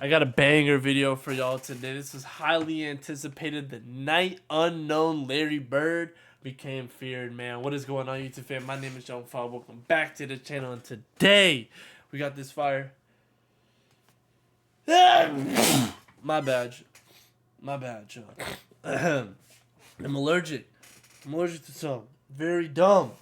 I got a banger video for y'all today. This is highly anticipated. The night unknown Larry Bird became feared, man. What is going on, YouTube fam? My name is John Fall. Welcome back to the channel. And today, we got this fire. My bad. My bad, John. I'm allergic. I'm allergic to something. Very dumb.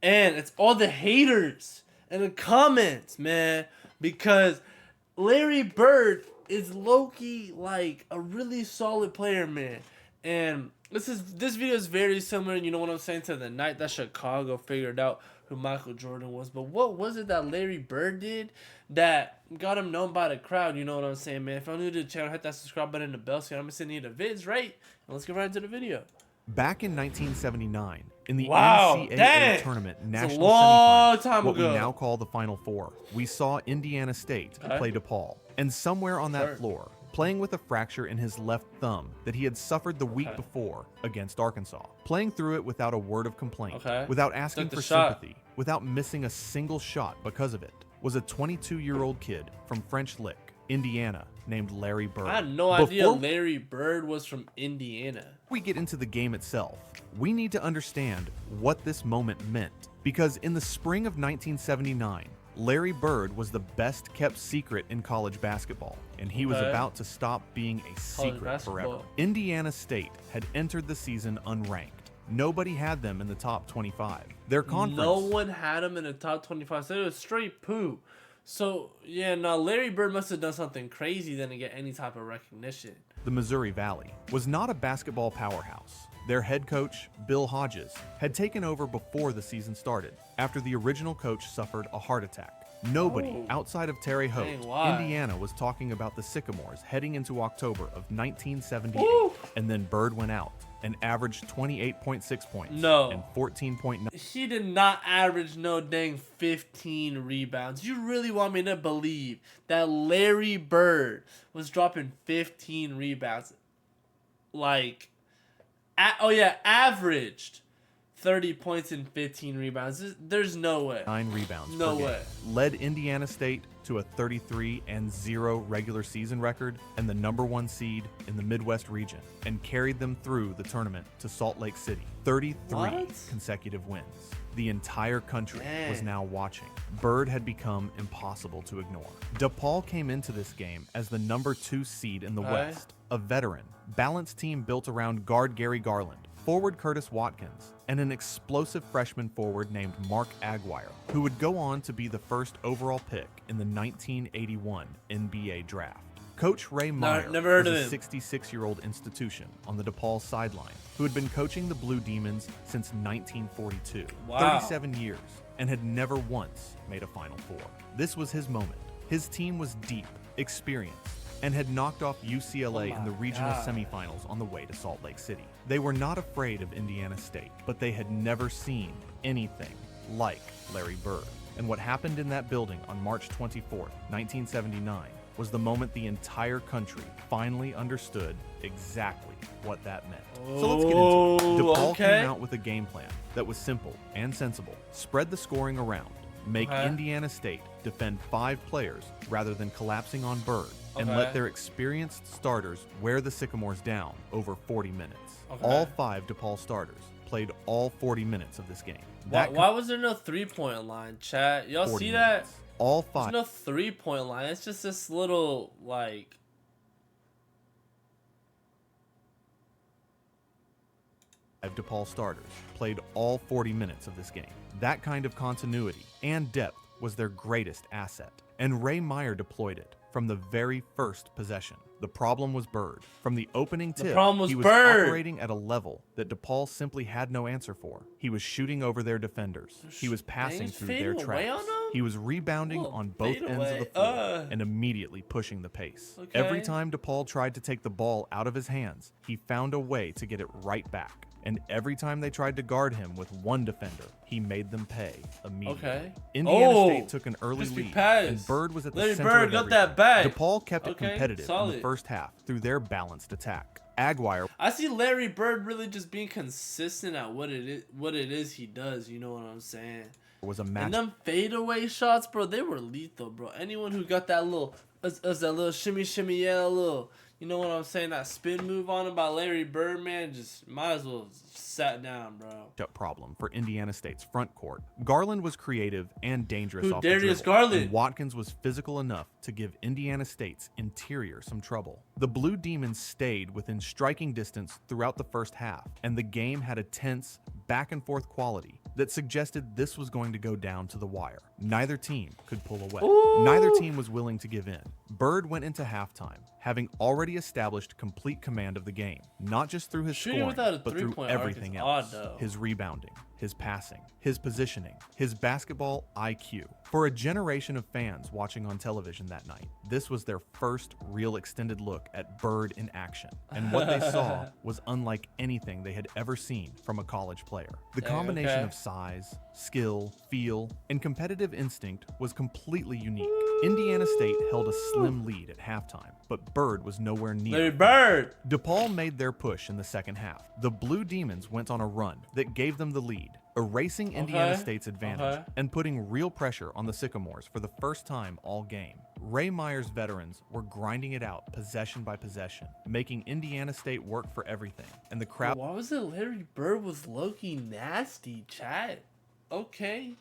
And it's all the haters in the comments, man. Because Larry Bird is low-key like a really solid player, man. And this video is very similar, you know what I'm saying, to the night that Chicago figured out who Michael Jordan was. But what was it that Larry Bird did that got him known by the crowd? You know what I'm saying, man. If you're new to the channel, hit that subscribe button and the bell so I'm sending you the vids, right? And let's get right into the video. Back in 1979, in the Wow, NCAA dang. tournament It's a national long semifinal, time what ago. we now call the Final Four, we saw Indiana State play DePaul. And somewhere on that floor, playing with a fracture in his left thumb that he had suffered the week before against Arkansas, playing through it without a word of complaint, without asking for sympathy, without missing a single shot because of it, was a 22-year-old kid from French Lick, Indiana, named Larry Bird. I had no idea Larry Bird was from Indiana. Before we get into the game itself, we need to understand what this moment meant. Because in the spring of 1979, Larry Bird was the best kept secret in college basketball, and he was about to stop being a secret forever. Indiana State had entered the season unranked. Nobody had them in the top 25. Their conference. No one had them in the top 25, so it was straight poo. So, yeah, no, Larry Bird must have done something crazy then to get any type of recognition. The Missouri Valley was not a basketball powerhouse. Their head coach, Bill Hodges, had taken over before the season started, after the original coach suffered a heart attack. Nobody outside of Terre Haute, Indiana, was talking about the Sycamores heading into October of 1978, and then Bird went out and averaged 28.6 points and 14.9. He did not average no dang 15 rebounds. You really want me to believe that Larry Bird was dropping 15 rebounds? Like, averaged 30 points and 15 rebounds. There's no way. 9 rebounds. No way. Led Indiana State to a 33-0 regular season record and the #1 seed in the Midwest region, and carried them through the tournament to Salt Lake City. 33 consecutive wins. The entire country was now watching. Bird had become impossible to ignore. DePaul came into this game as the #2 seed in the West, a veteran, balanced team built around guard Gary Garland, forward Curtis Watkins, and an explosive freshman forward named Mark Aguirre, who would go on to be the first overall pick in the 1981 NBA draft. Coach Ray Meyer was a 66-year-old institution on the DePaul sideline who had been coaching the Blue Demons since 1942, 37 years, and had never once made a Final Four. This was his moment. His team was deep, experienced, and had knocked off UCLA in the regional semifinals on the way to Salt Lake City. They were not afraid of Indiana State, but they had never seen anything like Larry Bird. And what happened in that building on March 24th, 1979, was the moment the entire country finally understood exactly what that meant. So let's get into it. DePaul came out with a game plan that was simple and sensible. Spread the scoring around. Make Indiana State defend 5 players rather than collapsing on Bird, and let their experienced starters wear the Sycamores down over 40 minutes. All 5 DePaul starters played all 40 minutes of this game. Why was there no 3-point line, chat? Y'all see that? All 5. There's no 3-point line. It's just this little, like... DePaul starters played all 40 minutes of this game. That kind of continuity and depth was their greatest asset, and Ray Meyer deployed it from the very first possession. The problem was Bird. From the opening tip, he was operating at a level that DePaul simply had no answer for. He was shooting over their defenders. He was passing through their traps. He was rebounding on both ends of the floor and immediately pushing the pace. Every time DePaul tried to take the ball out of his hands, he found a way to get it right back. And every time they tried to guard him with one defender, he made them pay immediately. Indiana State took an early lead, and Bird was at the center of everything. DePaul kept it competitive in the first half through their balanced attack. Aguirre. I see Larry Bird really just being consistent at what it is he does. You know what I'm saying? Was a match. And them fadeaway shots, bro, they were lethal, bro. Anyone who got that little Us that little shimmy, yeah, little, you know what I'm saying? That spin move on him by Larry Bird, man, just might as well sat down, bro. Problem for Indiana State's front court. Garland was creative and dangerous Who, off Darius the dribble, Garland? and Watkins was physical enough to give Indiana State's interior some trouble. The Blue Demons stayed within striking distance throughout the first half, and the game had a tense, back-and-forth quality that suggested this was going to go down to the wire. Neither team could pull away. Ooh. Neither team was willing to give in. Bird went into halftime, having already established complete command of the game, not just through his Shooting scoring, without a but through three-point arc is everything odd, else. though. His rebounding, his passing, his positioning, his basketball IQ. For a generation of fans watching on television that night, this was their first real extended look at Bird in action, and what they saw was unlike anything they had ever seen from a college player. The Dang, combination okay. of size, skill, feel, and competitive instinct was completely unique. Indiana State held a slim lead at halftime, but Bird was nowhere near. Larry Bird. DePaul made their push in the second half. The Blue Demons went on a run that gave them the lead, erasing Indiana Okay, State's advantage okay. and putting real pressure on the Sycamores for the first time all game. Ray Meyer's veterans were grinding it out possession by possession, making Indiana State work for everything, and the crowd Why was it Larry Bird was low-key nasty, chat? Okay.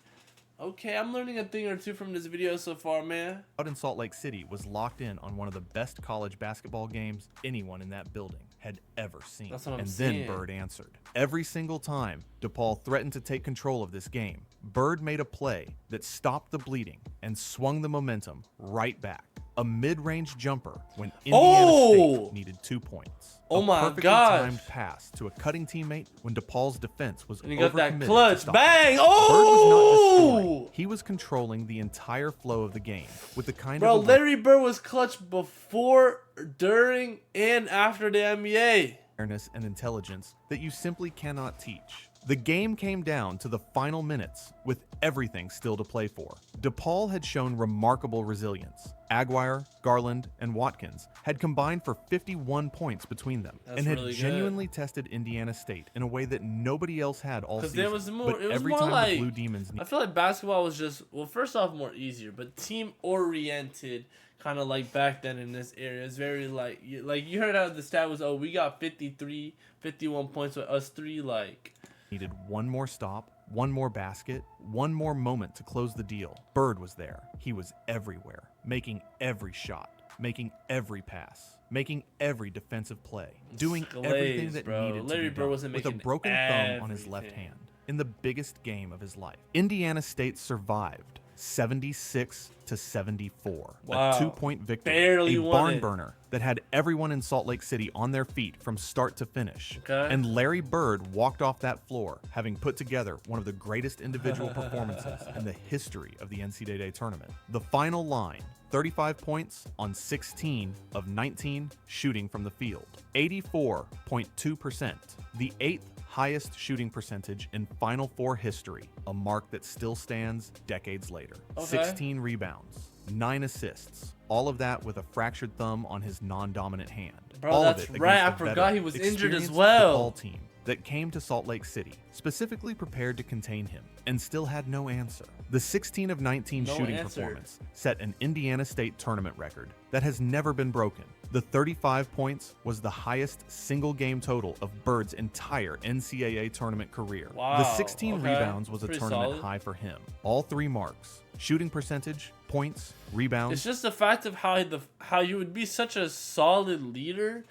Okay, I'm learning a thing or two from this video so far, man. out in Salt Lake City was locked in on one of the best college basketball games anyone in that building had ever seen. That's what I'm and saying. then Bird answered. Every single time DePaul threatened to take control of this game, Bird made a play that stopped the bleeding and swung the momentum right back. A mid-range jumper when Indiana Oh! State needed 2 points. Oh a my perfectly gosh. timed pass to a cutting teammate when DePaul's defense was And he got that overcommitted to clutch. stop. Bang! Bird was not just scoring. Oh! He was controlling the entire flow of the game with the kind Bro, of Larry Bird was clutch before, during, and after the NBA. awareness and intelligence that you simply cannot teach. The game came down to the final minutes with everything still to play for. DePaul had shown remarkable resilience. Aguirre, Garland, and Watkins had combined for 51 points between them That's and had really good. genuinely tested Indiana State in a way that nobody else had all 'Cause season. there was more- but it was every more time like- the Blue Demons I feel like basketball was just, well, first off, more easier, but team oriented, kind of like back then in this area. It's very like you heard how the stat was, oh, we got 53, 51 points with us three, like. needed one more stop, one more basket, one more moment to close the deal. Bird was there. He was everywhere, making every shot, making every pass, making every defensive play, doing everything Glazed, that bro. needed Larry to be Bird done wasn't with a making broken thumb on his left everything. hand in the biggest game of his life. Indiana State survived 76-74, Wow. a 2-point victory, Barely a won barn it. burner that had everyone in Salt Lake City on their feet from start to finish. Okay. And Larry Bird walked off that floor having put together one of the greatest individual performances in the history of the NCAA tournament. The final line, 35 points on 16 of 19 shooting from the field, 84.2%, the 8th highest shooting percentage in Final Four history, a mark that still stands decades later. Okay. 16 rebounds, 9 assists, all of that with a fractured thumb on his non-dominant hand. Bro, All of that's it right. against I a forgot veteran, he was injured as experienced well. DePaul team that came to Salt Lake City, specifically prepared to contain him, and still had no answer. The 16 of 19 No shooting answer. performance set an Indiana State tournament record that has never been broken. The 35 points was the highest single game total of Bird's entire NCAA tournament career. Wow, The 16 okay. rebounds was a Pretty tournament solid. high for him. All 3 marks, shooting percentage, points, rebounds, It's just the fact of how you would be such a solid leader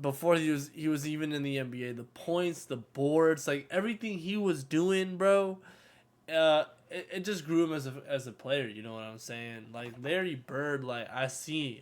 before he was even in the NBA. The points, the boards, like everything he was doing, bro. It just grew him as a player. You know what I'm saying? Like Larry Bird, like I see,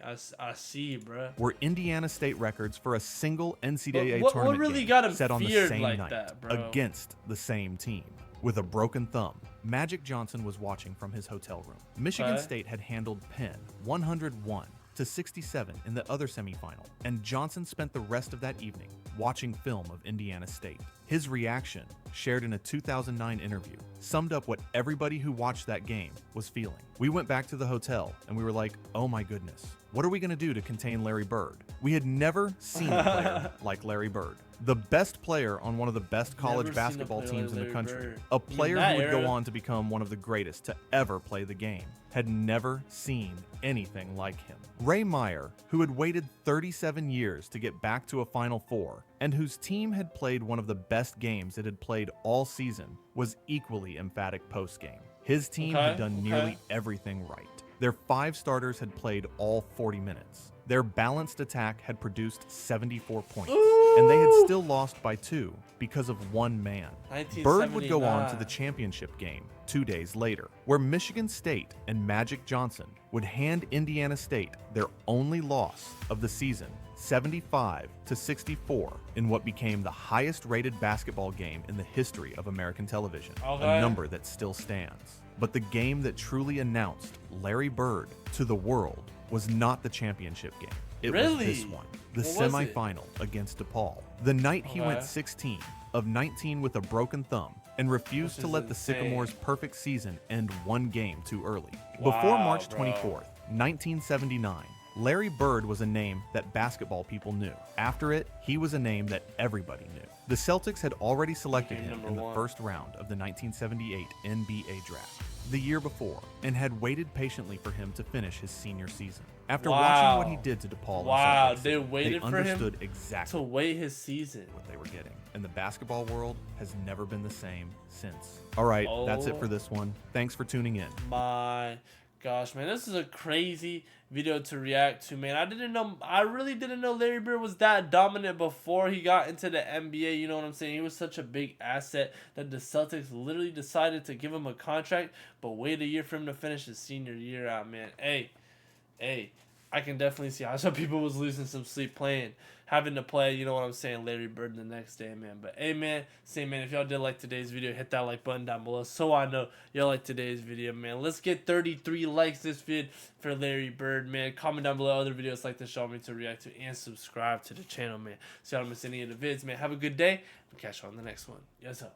bro. were Indiana State records for a single NCAA What tournament really game got him set on the feared same like night that, bro? against the same team. With a broken thumb, Magic Johnson was watching from his hotel room. Michigan Okay. State had handled Penn 101-67 in the other semifinal, and Johnson spent the rest of that evening watching film of Indiana State. His reaction, shared in a 2009 interview, summed up what everybody who watched that game was feeling. We went back to the hotel and we were like, oh my goodness, What are we going to do to contain Larry Bird? We had never seen a player like Larry Bird. The best player on one of the best college Never seen a basketball player teams like in the Larry country. Bird. A In player that who would go era. on to become one of the greatest to ever play the game. Had never seen anything like him. Ray Meyer, who had waited 37 years to get back to a Final Four, and whose team had played one of the best games it had played all season, was equally emphatic post-game. His team had done nearly everything right. Their 5 starters had played all 40 minutes. Their balanced attack had produced 74 points, and they had still lost by 2 because of one man. Bird would go on to the championship game 2 days later, where Michigan State and Magic Johnson would hand Indiana State their only loss of the season, 75-64, in what became the highest-rated basketball game in the history of American television, a number that still stands. But the game that truly announced Larry Bird to the world was not the championship game. It was this one, the semifinal against DePaul. The night he went 16 of 19 with a broken thumb and refused to let the Sycamores' perfect season end one game too early. Before March 24th, 1979, Larry Bird was a name that basketball people knew. After it, he was a name that everybody knew. The Celtics had already selected him in the first round of the 1978 NBA draft, the year before, and had waited patiently for him to finish his senior season. After watching what he did to DePaul, They waited for understood him exactly to wait his season. what they were getting, and the basketball world has never been the same since. All right, that's it for this one. Thanks for tuning in. My gosh, man, this is a crazy video to react to, man. I really didn't know Larry Bird was that dominant before he got into the NBA. You know what I'm saying? He was such a big asset that the Celtics literally decided to give him a contract, but wait a year for him to finish his senior year out, man. Hey, I can definitely see how some people was losing some sleep having to play, you know what I'm saying, Larry Bird the next day, man. But hey, man, if y'all did like today's video, hit that like button down below so I know y'all like today's video, man. Let's get 33 likes this vid for Larry Bird, man. Comment down below other videos like this y'all want me to react to, and subscribe to the channel, man, so y'all don't miss any of the vids, man. Have a good day. We'll catch you on the next one. Yes, sir.